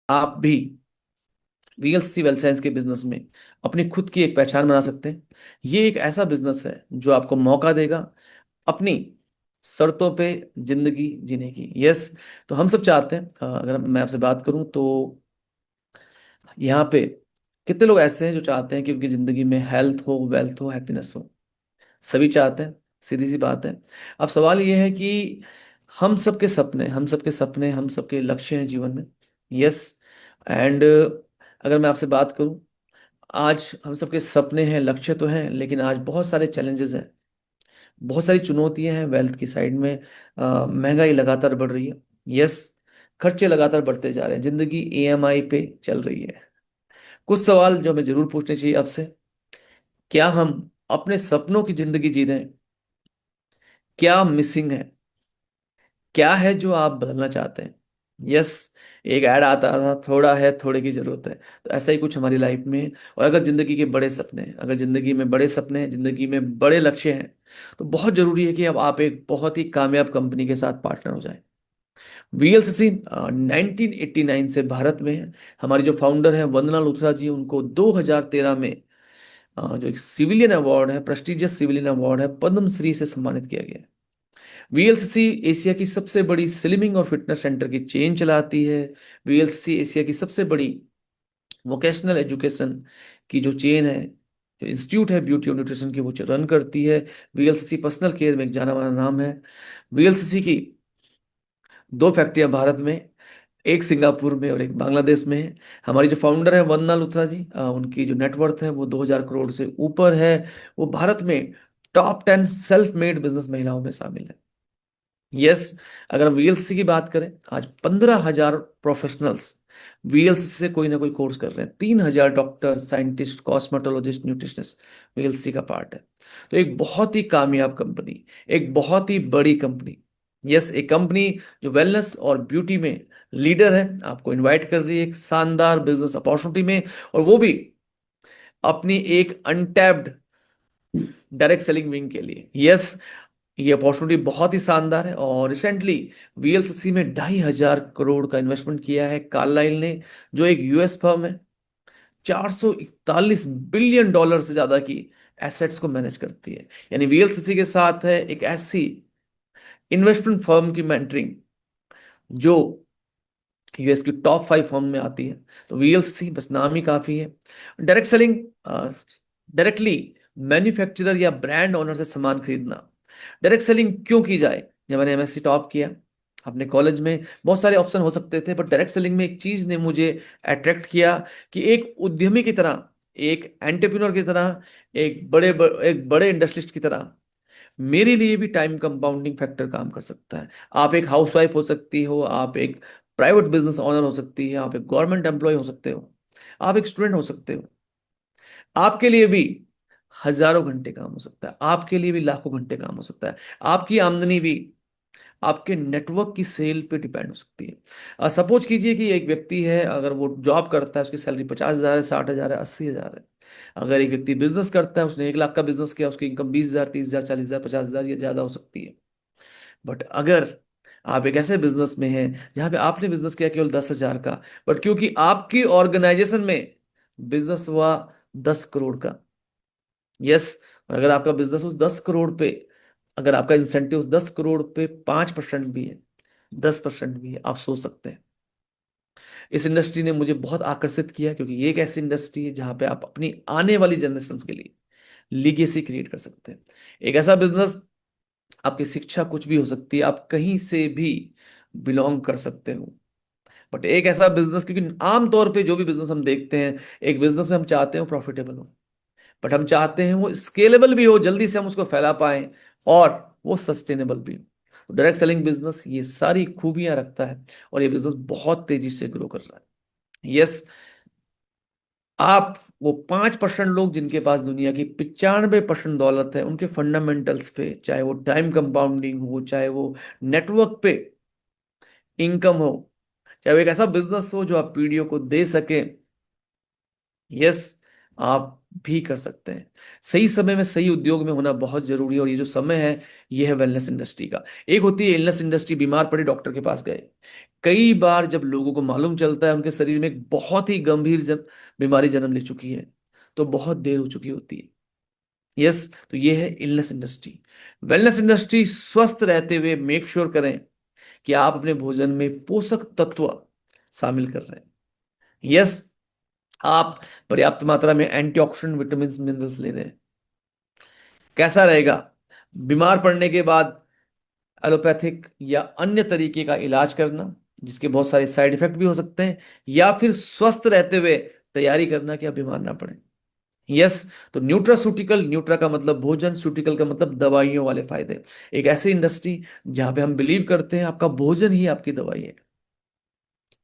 आप भी VLC wealth science के बिजनेस में अपनी खुद की एक पहचान बना सकते हैं। ये एक ऐसा बिजनेस है जो आपको मौका देगा अपनी शर्तों पे जिंदगी जीने की। यस। तो हम सब चाहते हैं, अगर मैं आपसे बात करूं तो यहाँ पे कितने लोग ऐसे हैं जो चाहते हैं कि उनकी जिंदगी में हेल्थ हो, वेल्थ हो, हैप्पीनेस हो। सभी चाहते हैं, सीधी सी बात है। अब सवाल ये है कि हम सबके लक्ष्य हैं जीवन में। यस। एंड अगर मैं आपसे बात करूं, आज हम सबके सपने हैं, लक्ष्य तो हैं, लेकिन आज बहुत सारे चैलेंजेस हैं, बहुत सारी चुनौतियां हैं वेल्थ की साइड में। महंगाई लगातार बढ़ रही है। यस। खर्चे लगातार बढ़ते जा रहे हैं, जिंदगी ईएमआई पे चल रही है। कुछ सवाल जो हमें जरूर पूछने चाहिए आपसे: क्या हम अपने सपनों की जिंदगी जी रहे हैं? क्या मिसिंग है? क्या है जो आप बदलना चाहते हैं? यस। एक ऐड आता था, थोड़ा है थोड़े की जरूरत है। तो ऐसा ही कुछ हमारी लाइफ में है। और अगर जिंदगी के बड़े सपने हैं, अगर जिंदगी में बड़े सपने हैं, जिंदगी में बड़े लक्ष्य हैं, तो बहुत जरूरी है कि अब आप एक बहुत ही कामयाब कंपनी के साथ पार्टनर हो जाए। वीएलसीसी 1989 से भारत में है। हमारी जो फाउंडर है वंदना लुथरा जी, उनको 2013 में जो एक सिविलियन अवार्ड है, प्रेस्टिजियस सिविलियन अवार्ड है, पद्म श्री से सम्मानित किया गया है। वीएलसीसी एशिया की सबसे बड़ी स्लिमिंग और फिटनेस सेंटर की चेन चलाती है। वीएलसीसी एशिया की सबसे बड़ी वोकेशनल एजुकेशन की जो चेन है, जो इंस्टीट्यूट है ब्यूटी और न्यूट्रिशन की, वो रन करती है। वीएलसीसी पर्सनल केयर में एक जाना माना नाम है। वीएलसीसी की दो फैक्ट्रियां भारत में, एक सिंगापुर में और एक बांग्लादेश में है। हमारी जो फाउंडर है वंदना लुथरा जी, उनकी जो नेटवर्थ है वो 2000 करोड़ से ऊपर है। वो भारत में टॉप 10 सेल्फ मेड बिजनेस महिलाओं में शामिल है। यस। अगर हम वीएलसी की बात करें, आज 15,000 प्रोफेशनल्स वीएलसी से कोई ना कोई कोर्स कर रहे हैं। 3,000 doctor, scientist, cosmetologist, nutritionist VLC का पार्ट है। तो एक बहुत ही कामयाब कंपनी, एक बहुत ही बड़ी कंपनी। यस, एक कंपनी जो वेलनेस और ब्यूटी में लीडर है, आपको इनवाइट कर रही है एक शानदार बिजनेस अपॉर्चुनिटी में, और वो भी अपनी एक अनटैप्ड डायरेक्ट सेलिंग विंग के लिए। यस, ये अपॉर्चुनिटी बहुत ही शानदार है। और रिसेंटली वीएलसीसी में 2,500 करोड़ का इन्वेस्टमेंट किया है कार्लाइल ने, जो एक यूएस फर्म है। 441 बिलियन डॉलर से ज्यादा की एसेट्स को मैनेज करती है। यानी वीएलसीसी के साथ है एक ऐसी इन्वेस्टमेंट फर्म की मेंटरिंग जो यूएस की टॉप 5 फर्म में आती है। तो वीएलसीसी बस नाम ही काफी है। डायरेक्ट सेलिंग, डायरेक्टली मैन्युफैक्चरर या ब्रांड ओनर से सामान खरीदना। डायरेक्ट सेलिंग क्यों की जाए? जब मैंने एमएससी टॉप किया अपने कॉलेज में, बहुत सारे ऑप्शन हो सकते थे, बट डायरेक्ट सेलिंग में एक चीज ने मुझे अट्रैक्ट किया कि एक उद्यमी की तरह, एक एंटरप्रेन्योर की तरह, एक बड़े इंडस्ट्रिस्ट की तरह मेरे लिए भी टाइम कंपाउंडिंग फैक्टर काम कर सकता है। आप एक हाउसवाइफ हो सकती हो, आप एक प्राइवेट बिजनेस ओनर हो सकती है, आप एक गवर्नमेंट एम्प्लॉय हो सकते हो, आप एक स्टूडेंट हो सकते हो। आपके लिए भी हजारों घंटे काम हो सकता है, आपके लिए भी लाखों घंटे काम हो सकता है। आपकी आमदनी भी आपके नेटवर्क की सेल पे डिपेंड हो सकती है। सपोज कीजिए कि एक व्यक्ति है, अगर वो जॉब करता है, उसकी सैलरी 50,000 है, 60,000 है, 80,000 है। अगर एक व्यक्ति बिजनेस करता है, उसने 1 लाख का बिजनेस किया, उसकी इनकम 20,000, 30,000, 40,000, 50,000, ये ज्यादा हो सकती है। बट अगर आप एक ऐसे बिजनेस में हैं जहां पे आपने बिजनेस किया केवल 10,000 का, बट क्योंकि आपकी ऑर्गेनाइजेशन में बिजनेस हुआ 10 करोड़ का। यस। अगर आपका बिजनेस उस 10 करोड़ पे, अगर आपका इंसेंटिव उस 10 करोड़ पे 5% भी है, 10% भी है, आप सोच सकते हैं। इस इंडस्ट्री ने मुझे बहुत आकर्षित किया, क्योंकि ये एक ऐसी इंडस्ट्री है जहां पे आप अपनी आने वाली जनरेशन के लिए लीगेसी क्रिएट कर सकते हैं। एक ऐसा बिजनेस, आपकी शिक्षा कुछ भी हो सकती है, आप कहीं से भी बिलोंग कर सकते हो। बट एक ऐसा बिजनेस, क्योंकि आमतौर पे जो भी बिजनेस हम देखते हैं, एक बिजनेस में हम चाहते हैं प्रॉफिटेबल हो, बट हम चाहते हैं वो स्केलेबल भी हो, जल्दी से हम उसको फैला पाएं, और वो सस्टेनेबल भी हो। तो डायरेक्ट सेलिंग बिजनेस ये सारी खूबियां रखता है, और ये बिजनेस बहुत तेजी से ग्रो कर रहा है। यस। आप वो 5% लोग जिनके पास दुनिया की 95% दौलत है, उनके फंडामेंटल्स पे, चाहे वो टाइम कंपाउंडिंग हो, चाहे वो नेटवर्क पे इनकम हो, चाहे वो एक ऐसा बिजनेस हो जो आप पीढ़ियों को दे सके। यस। आप भी कर सकते हैं। सही समय में सही उद्योग में होना बहुत जरूरी है, और ये जो समय है ये है वेलनेस इंडस्ट्री का। एक होती है इलनेस इंडस्ट्री, बीमार पड़े डॉक्टर के पास गए। कई बार जब लोगों को मालूम चलता है उनके शरीर में एक बहुत ही गंभीर बीमारी जन्म ले चुकी है, तो बहुत देर हो चुकी होती है। यस, तो ये है इलनेस इंडस्ट्री। वेलनेस इंडस्ट्री, स्वस्थ रहते हुए मेक श्योर करें कि आप अपने भोजन में पोषक तत्व शामिल कर रहे हैं। यस, आप पर्याप्त मात्रा में एंटीऑक्सीडेंट, विटामिन, मिनरल्स ले रहे हैं। कैसा रहेगा? बीमार पड़ने के बाद एलोपैथिक या अन्य तरीके का इलाज करना, जिसके बहुत सारे साइड इफेक्ट भी हो सकते हैं, या फिर स्वस्थ रहते हुए तैयारी करना कि आप बीमार ना पड़े। यस, तो न्यूट्रासूटिकल, न्यूट्रा का मतलब भोजन, सूटिकल का मतलब दवाइयों वाले फायदे। एक ऐसी इंडस्ट्री जहां पे हम बिलीव करते हैं आपका भोजन ही आपकी दवाई है।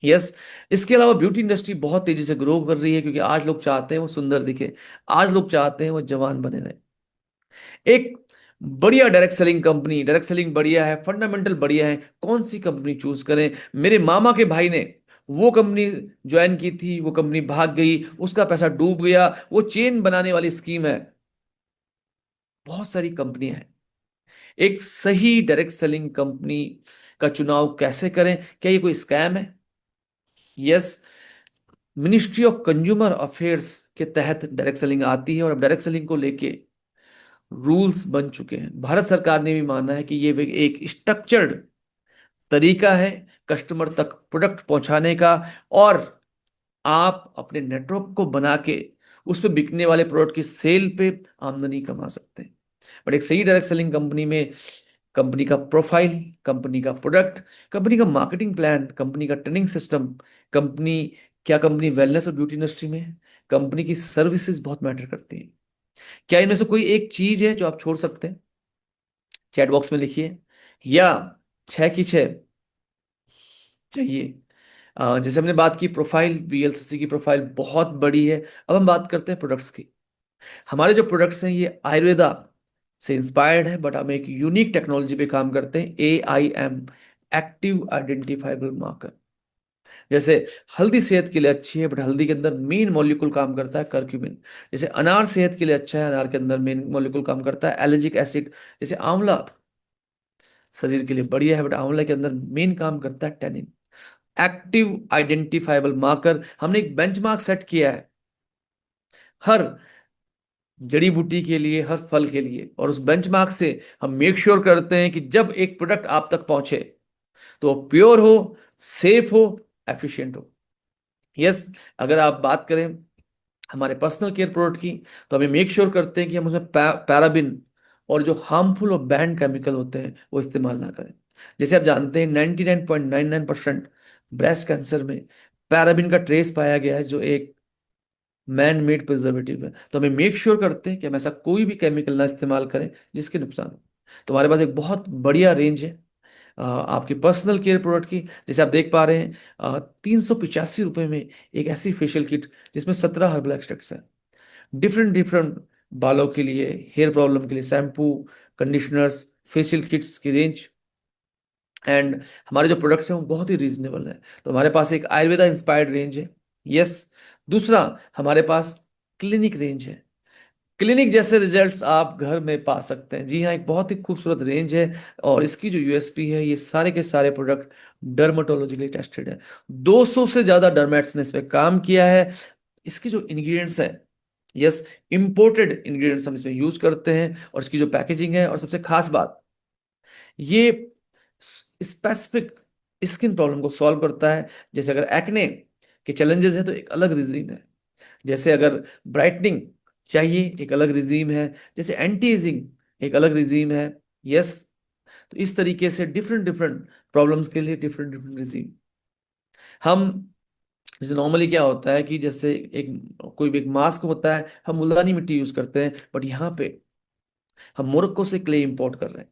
यस, इसके अलावा ब्यूटी इंडस्ट्री बहुत तेजी से ग्रो कर रही है, क्योंकि आज लोग चाहते हैं वो सुंदर दिखे, आज लोग चाहते हैं वो जवान बने रहे। एक बढ़िया direct selling company, direct selling बढ़िया है, फंडामेंटल बढ़िया है, कौन सी कंपनी चूज करें? मेरे मामा के भाई ने वो कंपनी ज्वाइन की थी, वो कंपनी भाग गई, उसका पैसा डूब गया, वो चेन बनाने वाली स्कीम है। बहुत सारी कंपनियां हैं। एक सही डायरेक्ट सेलिंग कंपनी का चुनाव कैसे करें? क्या ये कोई स्कैम है? Yes, ministry of consumer affairs के तहत डायरेक्ट सेलिंग आती है, और अब डायरेक्ट सेलिंग को लेके रूल्स बन चुके हैं। भारत सरकार ने भी माना है कि ये एक स्ट्रक्चर्ड तरीका है कस्टमर तक प्रोडक्ट पहुंचाने का, और आप अपने नेटवर्क को बना के उस पे बिकने वाले प्रोडक्ट की सेल पे आमदनी कमा सकते हैं। बट एक सही डायरेक्ट सेलिंग कंपनी में कंपनी का प्रोफाइल, कंपनी का प्रोडक्ट, कंपनी का मार्केटिंग प्लान, कंपनी का ट्रेनिंग सिस्टम, कंपनी, क्या कंपनी वेलनेस और ब्यूटी इंडस्ट्री में है, कंपनी की सर्विसेज बहुत मैटर करती हैं। क्या इनमें से कोई एक चीज है जो आप छोड़ सकते हैं? चैट बॉक्स में लिखिए। या छह की छह चाहिए? जैसे हमने बात की प्रोफाइल, वीएलसीसी की प्रोफाइल बहुत बड़ी है। अब हम बात करते हैं प्रोडक्ट्स की। हमारे जो प्रोडक्ट्स हैं ये आयुर्वेदा से इंस्पायर्ड है, बट हम एक यूनिक टेक्नोलॉजी पे काम करते हैं, AIM, एक्टिव आइडेंटिफाइबल मार्कर। जैसे हल्दी सेहत के लिए अच्छी है, बट हल्दी के अंदर मेन मॉलिक्यूल काम करता है कर्क्यूमिन। जैसे अनार सेहत के लिए अच्छा है, अनार के अंदर मेन मॉलिक्यूल काम करता है एलर्जिक एसिड। जैसे आंवला शरीर के लिए बढ़िया है, बट आंवला के अंदर मेन काम करता है टेनिन। एक्टिव आइडेंटिफाइबल मार्कर, हमने एक बेंचमार्क सेट किया है हर जड़ी बूटी के लिए, हर फल के लिए, और उस बेंचमार्क से हम मेक श्योर करते हैं कि जब एक प्रोडक्ट आप तक पहुंचे तो प्योर हो, सेफ हो, एफिशिएंट हो। यस, अगर आप बात करें हमारे पर्सनल केयर प्रोडक्ट की, तो हमें मेक श्योर करते हैं कि हम उसमें पैराबिन और जो हार्मफुल और बैन केमिकल होते हैं वो इस्तेमाल ना करें। जैसे आप जानते हैं 99.99% ब्रेस्ट कैंसर में पैराबिन का ट्रेस पाया गया है, जो एक मैन मेड प्रिजर्वेटिव है। तो हमें मेक श्योर करते हैं कि हम ऐसा कोई भी केमिकल ना इस्तेमाल करें जिसके नुकसान हो। तो हमारे पास एक बहुत बढ़िया रेंज है आपकी पर्सनल केयर प्रोडक्ट की। जैसे आप देख पा रहे हैं 385 रुपये में एक ऐसी फेशियल किट जिसमें 17 हर्बल एक्सट्रैक्ट्स हैं, डिफरेंट डिफरेंट बालों के लिए, हेयर प्रॉब्लम के लिए शैम्पू, कंडीशनर्स, फेशियल किट्स की रेंज। एंड हमारे जो प्रोडक्ट्स हैं वो बहुत ही रीजनेबल है। तो हमारे पास एक आयुर्वेदा इंस्पायर्ड रेंज है। यस, दूसरा हमारे पास क्लिनिक रेंज है। क्लिनिक जैसे रिजल्ट्स आप घर में पा सकते हैं। जी हाँ, एक बहुत ही खूबसूरत रेंज है, और इसकी जो यूएसपी है, ये सारे के सारे प्रोडक्ट डर्मेटोलॉजिकली टेस्टेड है। 200 से ज्यादा डर्मेट्स ने इस पे काम किया है। इसके जो इंग्रेडिएंट्स है, यस, इंपोर्टेड इंग्रेडिएंट्स हम इसमें यूज करते हैं, और इसकी जो पैकेजिंग है, और सबसे खास बात, ये स्पेसिफिक स्किन प्रॉब्लम को सॉल्व करता है। जैसे अगर एक्ने के चैलेंजेस है तो एक अलग रिजीम है, जैसे अगर ब्राइटनिंग चाहिए एक अलग रिजीम है, जैसे एंटी एजिंग एक अलग रिजीम है। यस, तो इस तरीके से डिफरेंट डिफरेंट प्रॉब्लम्स के लिए डिफरेंट डिफरेंट रिजीम। हम, जैसे नॉर्मली क्या होता है कि जैसे एक कोई भी एक मास्क होता है, हम मुल्तानी मिट्टी यूज करते हैं, बट यहाँ पे हम मोरक्को से क्ले इंपोर्ट कर रहे हैं,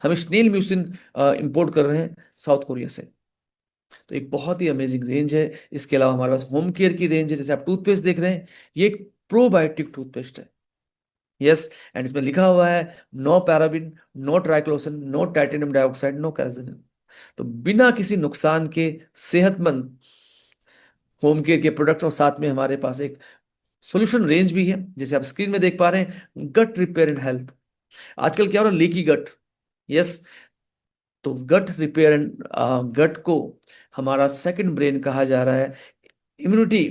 हम स्नेल म्यूसिन इंपोर्ट कर रहे हैं साउथ कोरिया से। तो एक बहुत ही अमेजिंग रेंज है। इसके अलावा हमारे पास होम केयर की रेंज है। जैसे आप टूथपेस्ट देख रहे हैं, ये एक प्रोबायोटिक टूथपेस्ट है। यस, एंड इसमें लिखा हुआ है no paraben, no triclosan, no titanium dioxide, no kerosene. तो बिना किसी नुकसान के सेहतमंद होम केयर के प्रोडक्ट्स, और साथ में हमारे पास एक सॉल्यूशन रेंज भी है, जैसे आप स्क्रीन में देख पा रहे हैं, गट रिपेयर एंड हेल्थ। आजकल क्या हो रहा है, लीकी गट। यस, तो गट रिपेयर एंड, गट को हमारा सेकंड ब्रेन कहा जा रहा है। इम्यूनिटी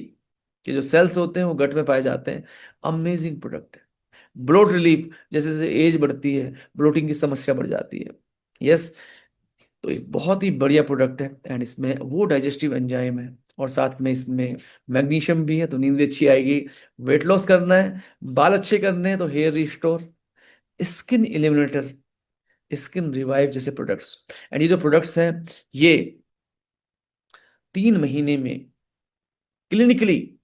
के जो सेल्स होते हैं वो गट में पाए जाते हैं। अमेजिंग प्रोडक्ट है। ब्लोट रिलीफ, जैसे जैसे एज बढ़ती है ब्लोटिंग की समस्या बढ़ जाती है। यस, तो एक बहुत ही बढ़िया प्रोडक्ट है। एंड इसमें वो डाइजेस्टिव एंजाइम है, और साथ में इसमें मैग्नीशियम भी है, तो नींद भी अच्छी आएगी। वेट लॉस करना है, बाल अच्छे करने हैं, तो hair restore, skin illuminator, skin revive जैसे प्रोडक्ट्स। एंड ये जो प्रोडक्ट्स हैं, ये 3 महीने में क्लिनिकली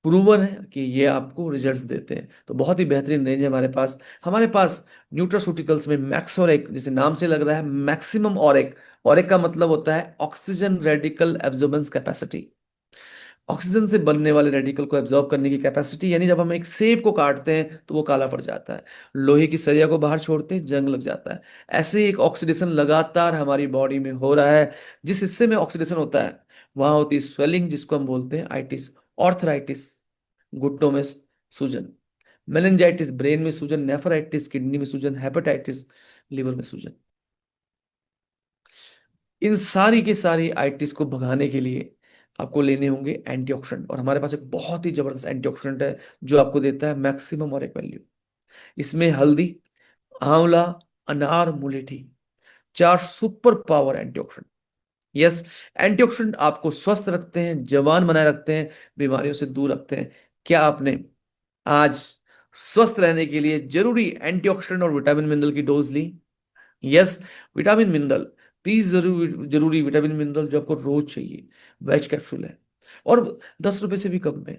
प्रूवन है कि ये आपको रिजल्ट्स देते हैं। तो बहुत ही बेहतरीन रेंज है हमारे पास न्यूट्रास्यूटिकल्स में मैक्सोरेक, जैसे नाम से लग रहा है, मैक्सिमम ऑरेक। ऑरेक का मतलब होता है oxygen radical absorbance capacity. Oxygen से बनने वाले रेडिकल को एब्जॉर्ब करने की कैपेसिटी, यानी जब हम एक सेब को काटते हैं तो वो काला पड़ जाता है, लोहे की सरिया को बाहर छोड़ते हैं जंग लग जाता है। ऐसे ही एक ऑक्सीडेशन लगातार हमारी बॉडी में हो रहा है। जिस हिस्से में ऑक्सीडेशन होता है वहां होती है स्वेलिंग, जिसको हम बोलते हैं आइटिस, ऑर्थराइटिस, घुटनों में सूजन, मेनिंजाइटिस ब्रेन में सूजन, नेफ्राइटिस किडनी में सूजन, हेपेटाइटिस लिवर में सूजन। इन सारी की सारी आइटिस को भगाने के लिए आपको लेने होंगे एंटीऑक्सीडेंट, और हमारे पास एक बहुत ही जबरदस्त एंटीऑक्सीडेंट है जो आपको देता है मैक्सिमम और एक वैल्यू। इसमें हल्दी, आंवला, अनार, मुलेठी, 4 super power antioxidant. Yes, antioxidant आपको स्वस्थ रखते हैं, जवान बनाए रखते हैं, बीमारियों से दूर रखते हैं। क्या आपने आज स्वस्थ रहने के लिए जरूरी एंटीऑक्सीडेंट और विटामिन मिनरल की डोज ली? यस, विटामिन मिनरल, 30 जरूरी जरूरी विटामिन मिनरल जो आपको रोज चाहिए, वेज कैप्सूल है, और 10 रुपए से भी कम में।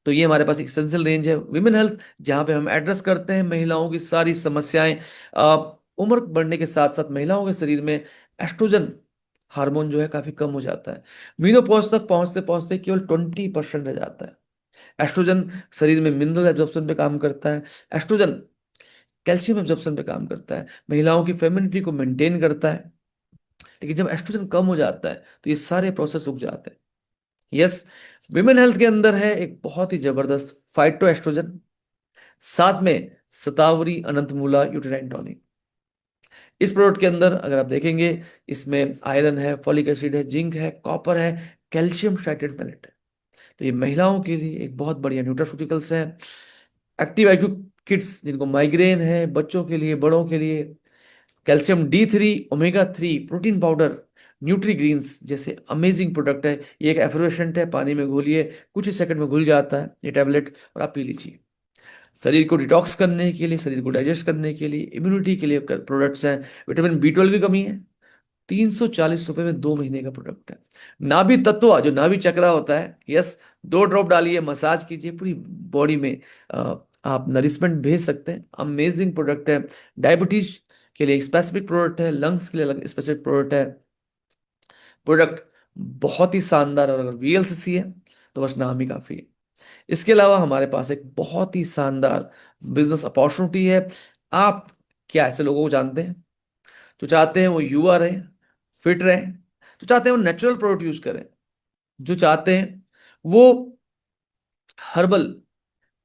तो ये हमारे पास एक एसेंशियल रेंज है विमेन हेल्थ, जहां पे हम एड्रेस करते हैं महिलाओं की सारी समस्याएं। उम्र बढ़ने के साथ साथ महिलाओं के शरीर में एस्ट्रोजन हार्मोन जो है काफी कम हो जाता है। मीनोपॉज तक पहुंचते पहुंचते केवल 20% रह जाता है। एस्ट्रोजन शरीर में मिनरल एब्जॉर्प्शन पे काम करता है। एस्ट्रोजन कैल्शियम एब्जॉर्प्शन पे काम करता है, महिलाओं की फेमिनिटी को मेंटेन करता है। लेकिन जब एस्ट्रोजन कम हो जाता है तो ये सारे प्रोसेस रुक जाते हैं। यस, विमेन हेल्थ के अंदर है एक बहुत ही जबरदस्त फाइटो एस्ट्रोजन, साथ में शतावरी अनंतमूला यूटेराइन टॉनिक। इस प्रोडक्ट के अंदर अगर आप देखेंगे, इसमें आयरन है, फॉलिक एसिड है, जिंक है, कॉपर है, कैल्शियम साइट्रेट पैलेट है। तो ये महिलाओं के लिए एक बहुत बढ़िया न्यूट्रास्यूटिकल्स है। एक्टिव आईक्यू किड्स, जिनको माइग्रेन है, बच्चों के लिए, बड़ों के लिए, calcium D3, omega 3 protein powder, nutri greens जैसे अमेजिंग प्रोडक्ट है। ये एक एफर्वेसेंट है, पानी में घोलिए, कुछ ही सेकंड में घुल जाता है ये टैबलेट, और आप पी लीजिए। शरीर को डिटॉक्स करने के लिए, शरीर को डाइजेस्ट करने के लिए, इम्यूनिटी के लिए प्रोडक्ट्स हैं। विटामिन B12 की कमी है, 340 रुपए में 2 महीने का प्रोडक्ट है। नाभि तत्व, जो नाभि चक्रा होता है, यस, 2 ड्रॉप डालिए, मसाज कीजिए पूरी बॉडी में, आप नरिशमेंट भेज सकते हैं। अमेजिंग प्रोडक्ट है। डायबिटीज के लिए एक स्पेसिफिक प्रोडक्ट है, लंग्स के लिए अलग स्पेसिफिक प्रोडक्ट है। प्रोडक्ट बहुत ही शानदार, और अगर VLCC है तो बस नाम ही काफी है। इसके अलावा हमारे पास एक बहुत ही शानदार बिजनेस अपॉर्चुनिटी है। आप क्या ऐसे लोगों को जानते हैं जो चाहते हैं वो युवा रहे, फिट रहे, जो चाहते हैं वो नेचुरल प्रोडक्ट यूज करें, जो चाहते हैं वो हर्बल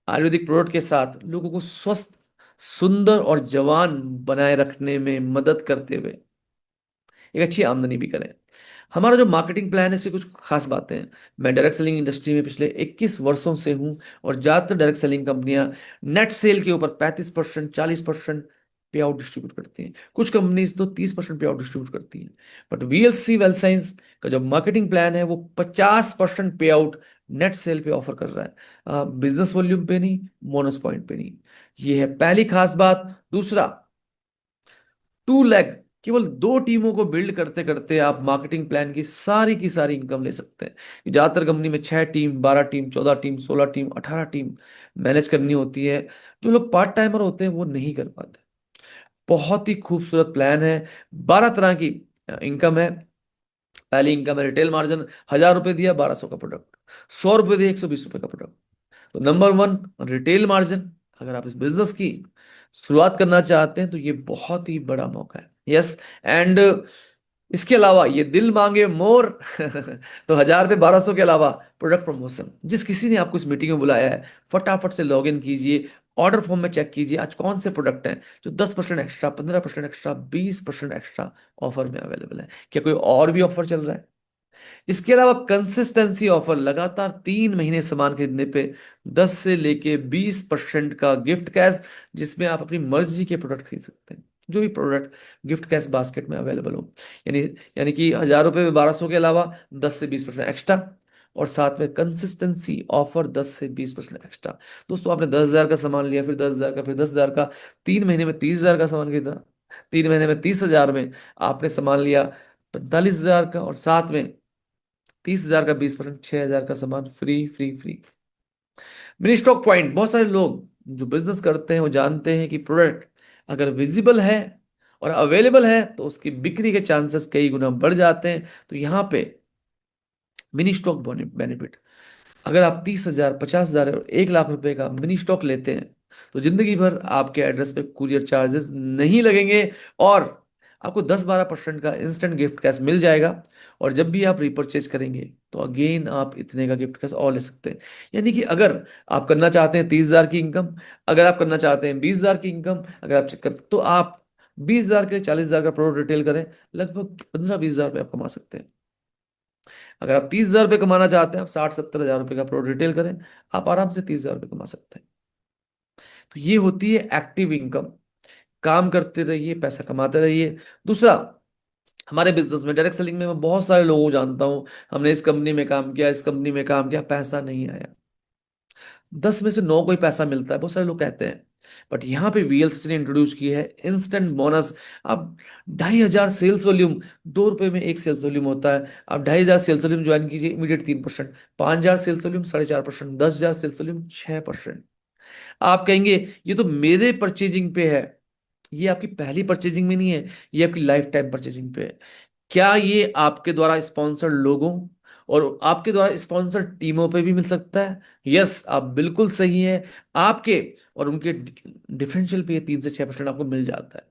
आयुर्वेदिक प्रोडक्ट के साथ लोगों को स्वस्थ, सुंदर और जवान बनाए रखने में मदद करते हुए एक अच्छी आमदनी भी करें? हमारा जो मार्केटिंग प्लान है, इसकी कुछ खास बातें हैं। मैं डायरेक्ट सेलिंग इंडस्ट्री में पिछले 21 वर्षों से हूं, और ज्यादातर डायरेक्ट सेलिंग कंपनियां नेट सेल के ऊपर 35%, 40% पे आउट डिस्ट्रीब्यूट करती हैं। कुछ कंपनीज तो 30% पे आउट डिस्ट्रीब्यूट करती हैं। बट VLC वेल साइंस का जो मार्केटिंग प्लान है वो 50% पे आउट नेट सेल पे ऑफर कर रहा है, बिजनेस वॉल्यूम पे नहीं, बोनस पॉइंट पे नहीं। ये है पहली खास बात। दूसरा, 2 लाख, केवल 2 टीमों को बिल्ड करते करते आप मार्केटिंग प्लान की सारी इनकम ले सकते हैं। ज्यादातर कंपनी में 6 team, 12 team, 14 team, 16 team, 18 team manage करनी होती है। जो लोग पार्ट टाइमर होते हैं वो नहीं कर पाते। बहुत ही खूबसूरत प्लान है। 12 तरह की इनकम है। पहली इनकम है रिटेल मार्जिन, 1000 रुपए दिया 1200 का प्रोडक्ट, 100 रुपए दिया 120 रुपए का प्रोडक्ट। तो नंबर 1, रिटेल मार्जिन। अगर आप इस बिजनेस की शुरुआत करना चाहते हैं तो ये बहुत ही बड़ा मौका है। यस, एंड इसके अलावा ये दिल मांगे मोर तो 1000 पे 1200 के अलावा प्रोडक्ट प्रमोशन, जिस किसी ने आपको इस मीटिंग में बुलाया है, फटाफट से लॉग इन कीजिए, ऑर्डर फॉर्म में चेक कीजिए आज कौन से प्रोडक्ट हैं जो 10% एक्स्ट्रा, 15% एक्स्ट्रा, 20% एक्स्ट्रा ऑफर में अवेलेबल है। क्या कोई और भी ऑफर चल रहा है? इसके अलावा कंसिस्टेंसी ऑफर, लगातार 3 महीने सामान खरीदने पे 10 से लेके 20% का गिफ्ट कैश, जिसमें आप अपनी मर्जी के प्रोडक्ट खरीद सकते हैं, जो भी प्रोडक्ट गिफ्ट कैश बास्केट में अवेलेबल हो। यानी यानी कि 1000 रुपये में 1200 के अलावा 10 से 20% एक्स्ट्रा, और साथ में कंसिस्टेंसी ऑफर 10 से 20% एक्स्ट्रा। दोस्तों, आपने 10,000 का सामान लिया, फिर 10,000 का, फिर 10,000 का, 3 महीने में 30,000 का सामान खरीदा, 3 महीने में 30,000 में आपने सामान लिया 45,000 का, और साथ में 30,000 का 20%, 6,000 का सामान free free free. Mini stock point, बहुत सारे लोग जो बिजनेस करते हैं वो जानते हैं कि प्रोडक्ट अगर विजिबल है और अवेलेबल है तो उसकी बिक्री के चांसेस कई गुना बढ़ जाते हैं। तो यहाँ पे मिनी स्टॉक बेनिफिट, अगर आप 30,000, 50,000 और 1 लाख रुपए का मिनी स्टॉक लेते हैं तो जिंदगी भर आपके एड्रेस पे कुरियर चार्जेस नहीं लगेंगे, और आपको 10-12% का इंस्टेंट गिफ्ट कैश मिल जाएगा। और जब भी आप रिपर्चेज करेंगे तो अगेन आप इतने का गिफ्ट कैश और ले सकते हैं। यानी कि अगर आप करना चाहते हैं 30,000 की इनकम, अगर आप करना चाहते हैं 20,000 की इनकम, अगर आप चेक कर तो आप 20,000 के 40,000 का प्रोडक्ट रिटेल करें, लगभग 15-20,000 रुपये आप कमा सकते हैं। अगर आप 30,000 रुपये कमाना चाहते हैं, आप 60-70 हजार रुपये का प्रोडक्ट रिटेल करें, आप आराम से 30,000 रुपये कमा सकते हैं। तो ये होती है एक्टिव इनकम। काम करते रहिए, पैसा कमाते रहिए। दूसरा, हमारे बिजनेस में डायरेक्ट सेलिंग में मैं बहुत सारे लोगों को जानता हूं, हमने इस कंपनी में काम किया, इस कंपनी में काम किया, पैसा नहीं आया। 10 में से 9 को ही पैसा मिलता है, बहुत सारे लोग कहते हैं। बट यहाँ पे वीएलसीसी ने इंट्रोड्यूस की है इंस्टेंट बोनस। अब 2,500 सेल्स वॉल्यूम, 2 रुपए में एक सेल्स वॉल्यूम होता है। आप 2,500 सेल्स वॉल्यूम ज्वाइन कीजिए, immediate 3%, 5,000 sales volume 4.5%, 10,000 sales volume 6%। आप कहेंगे ये तो मेरे परचेजिंग पे है। ये आपकी पहली परचेजिंग में नहीं है, ये आपकी लाइफ टाइम परचेजिंग पे है। क्या ये आपके द्वारा स्पॉन्सर्ड लोगों और आपके द्वारा स्पॉन्सर्ड टीमों पे भी मिल सकता है? यस, आप बिल्कुल सही है। आपके और उनके डिफरेंशियल पे 3 से 6% आपको मिल जाता है।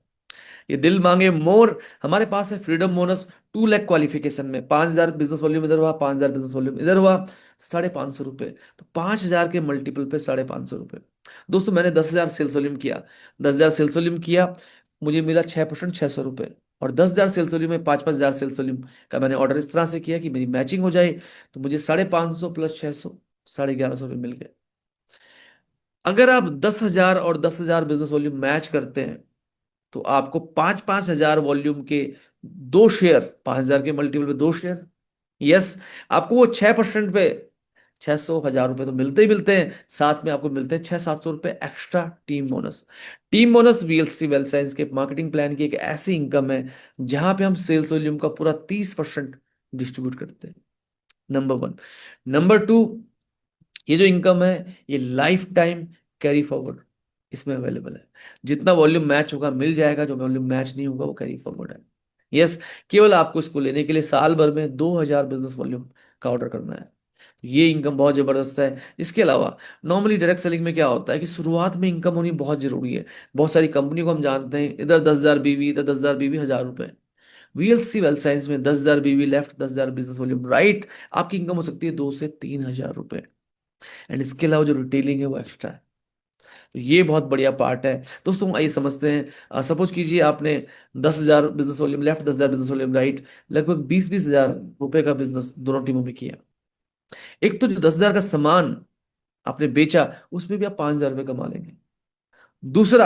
ये दिल मांगे मोर, हमारे पास है फ्रीडम बोनस 2 लाख क्वालिफिकेशन में। 5,000 बिजनेस वॉल्यूम इधर हुआ, 5,000 बिजनेस वॉल्यूम इधर हुआ, 550 रुपये। तो 5,000 के मल्टीपल पे 550 रुपये। दोस्तों, मैंने 10,000 सेल्स वॉल्यूम किया, 10,000 सेल्स वॉल्यूम किया, मुझे मिला 6%, 600 रुपये। और 10,000 सेल्स वॉल्यूम में 5,000 सेल्स वॉल्यूम का मैंने ऑर्डर इस तरह से किया कि मेरी मैचिंग हो जाए, तो मुझे 550 प्लस 600, 1150 रुपये मिल गए। अगर आप 10,000 और 10,000 बिजनेस वॉल्यूम मैच करते हैं तो आपको 5-5 हजार वॉल्यूम के 2 शेयर, 5,000 के मल्टीपल पे 2 शेयर। यस, आपको वो 6% पे 600 हजार रुपए तो मिलते ही मिलते हैं, साथ में आपको मिलते हैं 600-700 रुपए extra team bonus. Team bonus VLC wealth science के मार्केटिंग प्लान की एक ऐसी इनकम है जहां पे हम सेल्स वॉल्यूम का पूरा 30% डिस्ट्रीब्यूट करते हैं। नंबर 1। नंबर 2, ये जो इनकम है ये लाइफ टाइम कैरी फॉरवर्ड इसमें अवेलेबल है। जितना वॉल्यूम मैच होगा मिल जाएगा, जो वॉल्यूम मैच नहीं होगा वो कैरी फॉरवर्ड है। यस, केवल आपको इसको लेने के लिए साल भर में 2,000 बिजनेस वॉल्यूम का ऑर्डर करना है। तो ये इनकम बहुत जबरदस्त है। इसके अलावा नॉर्मली डायरेक्ट सेलिंग में क्या होता है कि शुरुआत में इनकम होनी बहुत जरूरी है। बहुत सारी कंपनी को हम जानते हैं, इधर 10,000 बीवी, इधर 10,000 बीवी, 1,000 रुपए। वीएलसी वेल्थ साइंस में 10,000 बीवी लेफ्ट, 10,000 बिजनेस वॉल्यूम राइट, आपकी इनकम हो सकती है 2 से 3 हजार रुपए। एंड इसके अलावा जो रिटेलिंग है वो एक्स्ट्रा है। तो ये बहुत बढ़िया पार्ट है। दोस्तों, आइए समझते हैं। सपोज कीजिए आपने 10,000 business volume left, 10,000 business volume right, लगभग 20-20 हजार रुपए का बिजनेस दोनों टीमों में किया। एक तो जो 10,000 का सामान आपने बेचा, उसमें भी आप 5,000 रुपये कमा लेंगे। दूसरा,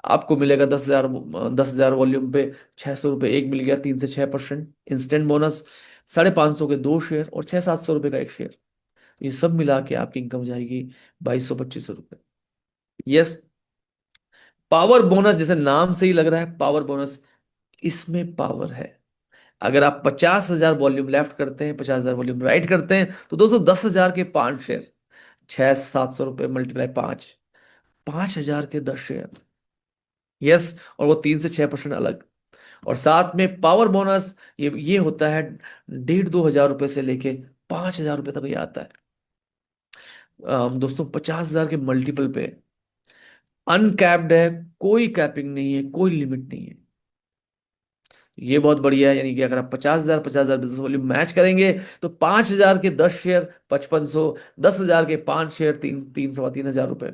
आपको मिलेगा 10,000 वॉल्यूम पे 600 रुपये, एक मिल गया 3 से 6% इंस्टेंट बोनस, 550 के 2 शेयर और 600-700 रुपये का 1 शेयर। ये सब मिला के आपकी इनकम हो जाएगी 2,200-2,500 रुपये। यस, पावर बोनस, जैसे नाम से ही लग रहा है पावर बोनस, इसमें पावर है। अगर आप 50,000 वॉल्यूम लेफ्ट करते हैं, 50,000 वॉल्यूम राइट करते हैं, तो दोस्तों 10,000 के 5 शेयर, 600-700 रुपये मल्टीप्लाई 5,000 के 10 शेयर। यस, और वो 3 से 6% अलग। और साथ में पावर बोनस, ये होता है 1,500-2,000 रुपये से लेके 5,000 रुपये तक ये आता है। दोस्तों, 50,000 के मल्टीपल पे अनकैप्ड है, कोई कैपिंग नहीं है, कोई लिमिट नहीं है। ये बहुत बढ़िया है। यानी कि अगर आप 50,000 बिजनेस वॉल्यूम मैच करेंगे तो 5,000 के 10 शेयर 5500, 10,000 के 5 शेयर तीन तीन 3,500 रुपए।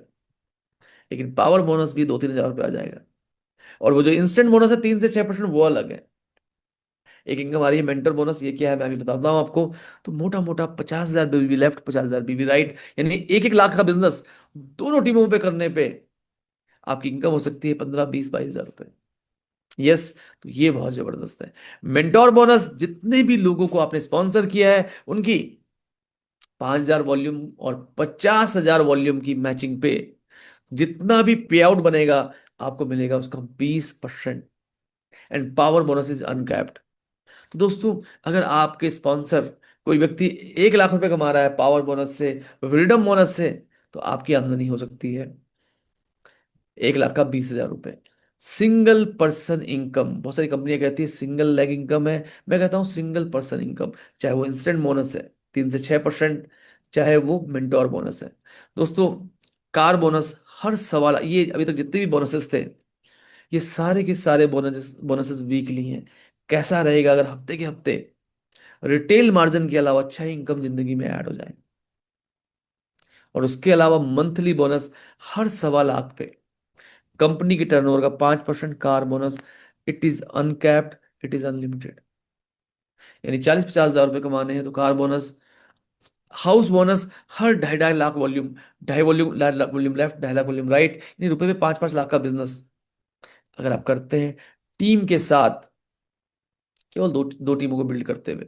लेकिन पावर बोनस भी 2-3 हजार रुपये आ जाएगा। और वो जो इंस्टेंट बोनस है 3 से 6% वो अलग है। एक इनकम आ रही है मेंटर बोनस, ये क्या है मैं अभी बताता हूँ आपको। तो मोटा मोटा 50,000 बीबी लेफ्ट, 50,000 बीबी राइट, यानी 1-1 लाख का बिजनेस दोनों टीमों पे करने पे आपकी इनकम हो सकती है 15, 20, 22 हजार रुपए। यस। तो ये बहुत जबरदस्त है। मेंटोर बोनस, जितने भी लोगों को आपने स्पॉन्सर किया है उनकी 5,000 वॉल्यूम और 50,000 वॉल्यूम की मैचिंग पे जितना भी पे आउट बनेगा आपको मिलेगा उसका 20%। And power bonus is uncapped. तो दोस्तों, अगर आपके स्पॉन्सर कोई व्यक्ति 1 लाख रुपए कमा रहा है पावर बोनस से, फ्रीडम बोनस से, तो आपकी आमदनी हो सकती है 1 लाख का 20,000 रुपए। सिंगल पर्सन इनकम, बहुत सारी कंपनियां कहती है सिंगल लेग इनकम है, मैं कहता हूं सिंगल पर्सन इनकम। चाहे वो इंस्टेंट बोनस है 3 से 6%, चाहे वो मेंटोर बोनस है। दोस्तों, कार बोनस, हर सवाल, ये अभी तक जितने भी बोनसेस थे ये सारे के सारे बोनसेस बोनसेस वीकली हैं। कैसा रहेगा अगर हफ्ते के हफ्ते रिटेल मार्जिन के अलावा अच्छा इनकम जिंदगी में ऐड हो जाए। और उसके अलावा मंथली बोनस हर 1.25 लाख पे कंपनी की टर्नओवर का 5% car bonus. It is uncapped, it is unlimited. यानी 40-50 हजार रुपए कमाने हैं तो कार बोनस, हाउस बोनस हर 2.5-2.5 lakh volume, 2.5 volume, 2.5 lakh volume left, 2.5 lakh volume right, यानी रुपए पे 5-5 लाख का बिजनेस अगर आप करते हैं टीम के साथ, केवल दो दो टीमों को बिल्ड करते हुए,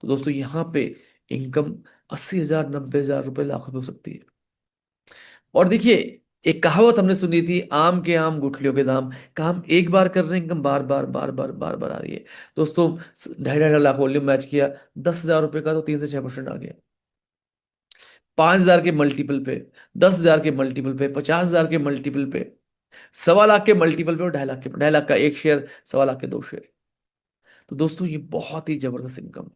तो दोस्तों यहाँ पे इनकम 80,000, 90,000 रुपए, लाख रुपए हो सकती है। और देखिए, एक कहावत हमने सुनी थी, आम के आम गुठलियों के दाम। काम एक बार कर रहे हैं, इनकम बार बार बार बार बार बार आ रही है। दोस्तों, 2.5-2.5 लाख वॉल्यूम मैच किया, 10,000 रुपए का, तो 3 से 6% आ गया। 5,000 के मल्टीपल पे, 10,000 के मल्टीपल पे, 50,000 के मल्टीपल पे, 1.25 लाख के मल्टीपल पे, और 2.5 लाख के, 2.5 लाख का 1 शेयर, 1.25 लाख के 2 शेयर। तो दोस्तों ये बहुत ही जबरदस्त इनकम।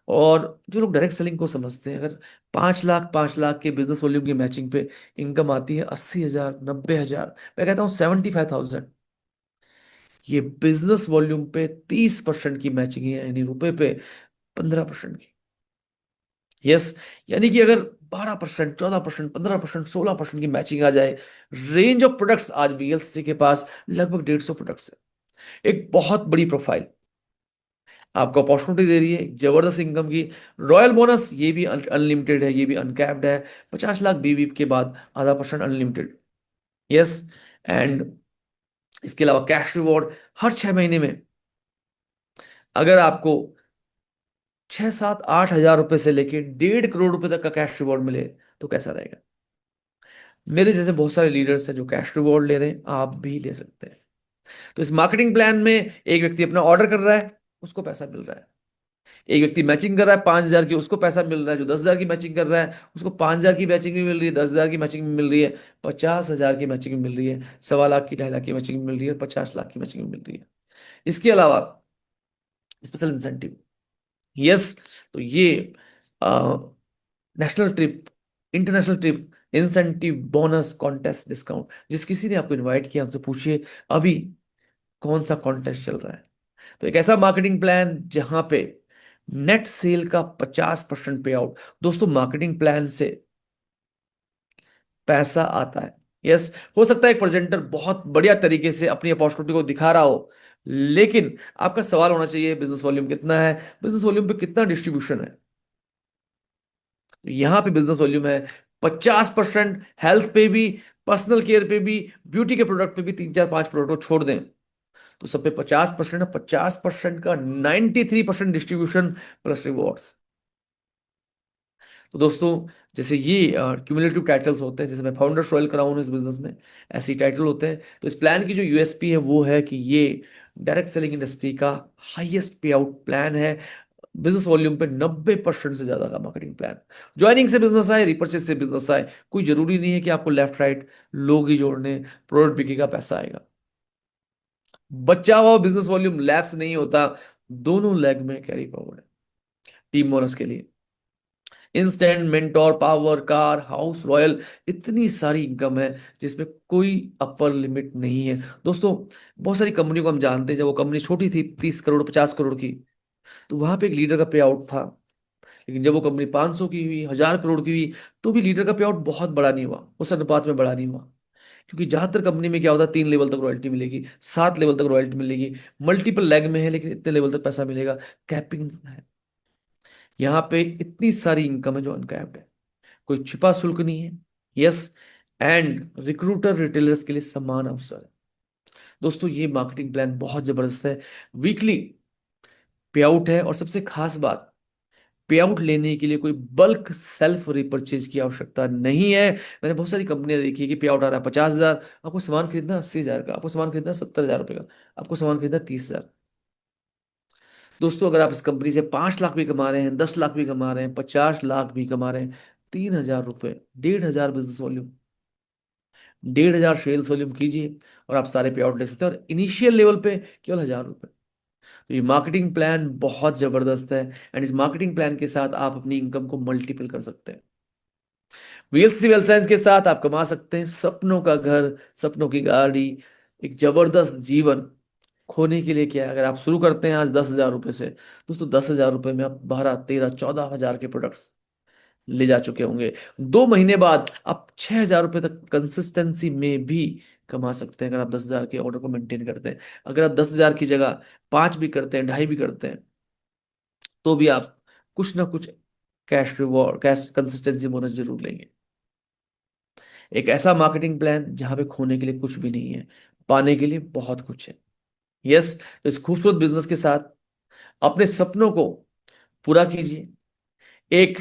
और जो लोग डायरेक्ट सेलिंग को समझते हैं, अगर 5 लाख 5 लाख के बिजनेस वॉल्यूम की मैचिंग पे इनकम आती है 80,000, 90,000, मैं कहता हूँ 75,000, ये बिजनेस वॉल्यूम पे 30% की मैचिंग है, यानी रुपए पे 15% की। यस। यानी कि अगर 12%, 14%, 15%, 16% की मैचिंग आ जाए, रेंज ऑफ प्रोडक्ट्स, आज वीएलसीसी के पास लगभग 150 प्रोडक्ट्स है, एक बहुत बड़ी प्रोफाइल आपको अपॉर्चुनिटी दे रही है एक जबरदस्त इनकम की। रॉयल बोनस ये भी अनलिमिटेड है, ये भी अनकैप्ड है, 50 लाख बीवी के बाद ½ % अनलिमिटेड। यस। एंड इसके अलावा कैश रिवॉर्ड हर 6 महीने में, अगर आपको 6, 7, 8 हजार रुपए से लेके 1.5 करोड़ रुपए तक का कैश रिवॉर्ड मिले तो कैसा रहेगा। मेरे जैसे बहुत सारे लीडर्स हैं जो कैश रिवॉर्ड ले रहे हैं, आप भी ले सकते हैं। तो इस मार्केटिंग प्लान में एक व्यक्ति अपना ऑर्डर कर रहा है, उसको पैसा मिल रहा है। एक व्यक्ति मैचिंग कर रहा है 5,000 की, उसको पैसा मिल रहा है। जो 10,000 की मैचिंग कर रहा है उसको 5,000 की मैचिंग भी मिल रही है, 10,000 की मैचिंग भी मिल रही है, 50,000 की मैचिंग भी मिल रही है, 1.25 लाख की, 2.5 लाख की मैचिंग भी मिल रही है, 50 लाख की मैचिंग भी मिल रही है। इसके अलावा स्पेशल इंसेंटिव। यस। तो ये national trip, international trip, incentive, bonus, contest, discount, जिस किसी ने आपको इनवाइट किया उनसे पूछिए अभी कौन सा कॉन्टेस्ट चल रहा है। तो एक ऐसा मार्केटिंग प्लान जहां पे नेट सेल का 50% पे आउट। दोस्तों, मार्केटिंग प्लान से पैसा आता है। यस। हो सकता है एक प्रेजेंटर बहुत बढ़िया तरीके से अपनी अपॉर्चुनिटी को दिखा रहा हो, लेकिन आपका सवाल होना चाहिए बिजनेस वॉल्यूम कितना है, बिजनेस वॉल्यूम पे कितना डिस्ट्रीब्यूशन है। तो यहां पे बिजनेस वॉल्यूम है 50%, हेल्थ पे भी, पर्सनल केयर पे भी, ब्यूटी के प्रोडक्ट पे भी, 3, 4, 5 प्रोडक्ट को छोड़ दें तो सब पे 50% है। 50% का 93% डिस्ट्रीब्यूशन प्लस रिवॉर्ड्स। तो दोस्तों, जैसे ये क्यूमुलेटिव टाइटल्स होते हैं, जैसे मैं फाउंडर रॉयल कराऊं हूं इस बिजनेस में, ऐसे ही टाइटल होते हैं। तो इस प्लान की जो यूएसपी है वो है कि ये डायरेक्ट सेलिंग इंडस्ट्री का हाईएस्ट पे आउट प्लान है। बिजनेस वॉल्यूम पे 90% से ज्यादा का मार्केटिंग प्लान। ज्वाइनिंग से बिजनेस आए, रिपर्चेज से बिजनेस आए, कोई जरूरी नहीं है कि आपको लेफ्ट राइट लोग ही जोड़ने, प्रोडक्ट बिकेगा, पैसा आएगा। बच्चा हुआ बिजनेस वॉल्यूम लैप्स नहीं होता, दोनों लेग में कैरी फॉरवर्ड है टीम बोनस के लिए। Instant, mentor, power, car, house, royal, इतनी सारी इनकम है जिसमें कोई अपर लिमिट नहीं है दोस्तों। बहुत सारी कंपनियों को हम जानते हैं, जब वो कंपनी छोटी थी 30 करोड़ 50 करोड़ की, तो वहां पे एक लीडर का पे आउट था। लेकिन जब वो कंपनी 500 की हुई, 1000 करोड़ की हुई, तो भी लीडर का पे आउट बहुत बड़ा नहीं हुआ, उस अनुपात में बड़ा नहीं हुआ। क्योंकि ज्यादातर कंपनी में क्या होता है, 3 लेवल तक रॉयल्टी मिलेगी, 7 लेवल तक रॉयल्टी मिलेगी, मल्टीपल लेग में है लेकिन इतने लेवल तक पैसा मिलेगा, कैपिंग है। यहाँ पे इतनी सारी इनकम है जो अनकैप्ड है, कोई छिपा शुल्क नहीं है। यस, एंड रिक्रूटर रिटेलर्स के लिए समान अवसर है। दोस्तों ये मार्केटिंग प्लान बहुत जबरदस्त है। वीकली पे आउट है, और सबसे खास बात, पे आउट लेने के लिए कोई बल्क सेल्फ रिपर्चेज की आवश्यकता नहीं है। मैंने बहुत सारी कंपनियां देखी है कि पे आउट आ रहा है 50,000, आपको सामान खरीदना 80,000 का, आपको सामान खरीदना 70,000 रुपए का, आपको सामान खरीदना 30,000। दोस्तों अगर आप इस कंपनी से 5 लाख भी कमा रहे हैं, 10 लाख भी कमा रहे हैं, 50 लाख भी कमा रहे हैं, 3,000 रुपये, 1,500 बिजनेस वॉल्यूम, 1,500 सेल्स वॉल्यूम कीजिए, और आप सारे पे आउट ले सकते हैं, और इनिशियल लेवल पे केवल 1,000 रुपये। तो ये मार्केटिंग प्लान बहुत जबरदस्त है, एंड इस मार्केटिंग प्लान के साथ आप अपनी इनकम को मल्टीपल कर सकते हैं। वीएलसी वेल साइंस के साथ आप कमा सकते हैं सपनों का घर, सपनों की गाड़ी, एक जबरदस्त जीवन। खोने के लिए क्या है, अगर आप शुरू करते हैं आज 10,000 रुपए से, दोस्तों 10,000 रुपए में आप 12 13 14 हजार के प्रोडक्ट्स ले जा चुके होंगे। 2 महीने बाद आप 6,000 रुपए तक कंसिस्टेंसी में भी कमा सकते हैं, अगर आप 10,000 के ऑर्डर को मेंटेन करते हैं। अगर आप 10,000 की जगह 5 भी करते हैं, 2.5 भी करते हैं, तो भी आप कुछ ना कुछ cash reward, cash consistency bonus जरूर लेंगे। एक ऐसा मार्केटिंग प्लान जहां पे खोने के लिए कुछ भी नहीं है, पाने के लिए बहुत कुछ है। यस, तो इस खूबसूरत बिजनेस के साथ अपने सपनों को पूरा कीजिए। एक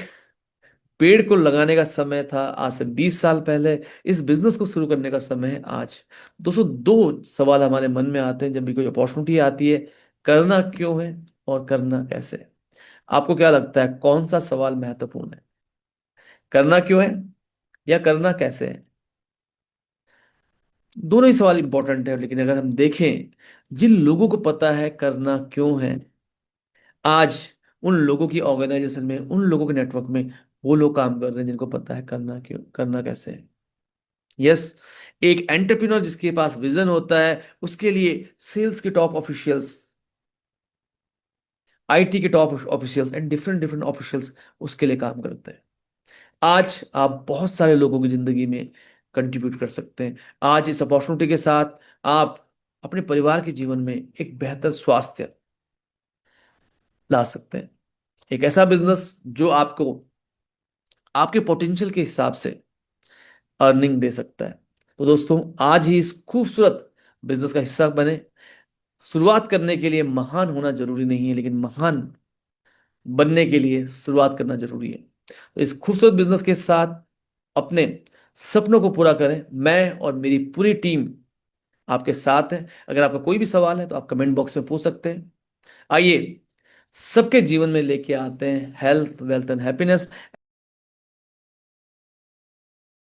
पेड़ को लगाने का समय था आज से 20 साल पहले, इस बिजनेस को शुरू करने का समय है आज। दोस्तों दो सवाल हमारे मन में आते हैं जब भी कोई अपॉर्चुनिटी आती है, करना क्यों है और करना कैसे है। आपको क्या लगता है कौन सा सवाल महत्वपूर्ण है, करना क्यों है या करना कैसे है? दोनों ही सवाल इंपॉर्टेंट है, लेकिन अगर हम देखें, जिन लोगों को पता है करना क्यों है, आज उन लोगों की ऑर्गेनाइजेशन में, उन लोगों के नेटवर्क में वो लोग काम कर रहे हैं जिनको पता है करना क्यों, करना कैसे है। यस, एक एंटरप्रेन्योर जिसके पास विजन होता है, उसके लिए सेल्स के टॉप ऑफिशियल्स, आईटी के top officials and different different officials उसके लिए काम करते हैं। आज आप बहुत सारे लोगों की जिंदगी में कंट्रीब्यूट कर सकते हैं। आज इस अपॉर्चुनिटी के साथ आप अपने परिवार के जीवन में एक बेहतर स्वास्थ्य ला सकते हैं। एक ऐसा बिजनेस जो आपको आपके पोटेंशियल के हिसाब से अर्निंग दे सकता है। तो दोस्तों आज ही इस खूबसूरत बिजनेस का हिस्सा बने। शुरुआत करने के लिए महान होना जरूरी नहीं है, लेकिन महान बनने के लिए शुरुआत करना जरूरी है। तो इस खूबसूरत बिजनेस के साथ अपने सपनों को पूरा करें। मैं और मेरी पूरी टीम आपके साथ है। अगर आपका कोई भी सवाल है तो आप कमेंट बॉक्स में पूछ सकते हैं। आइए सबके जीवन में लेके आते हैं हेल्थ, वेल्थ एंड हैप्पीनेस।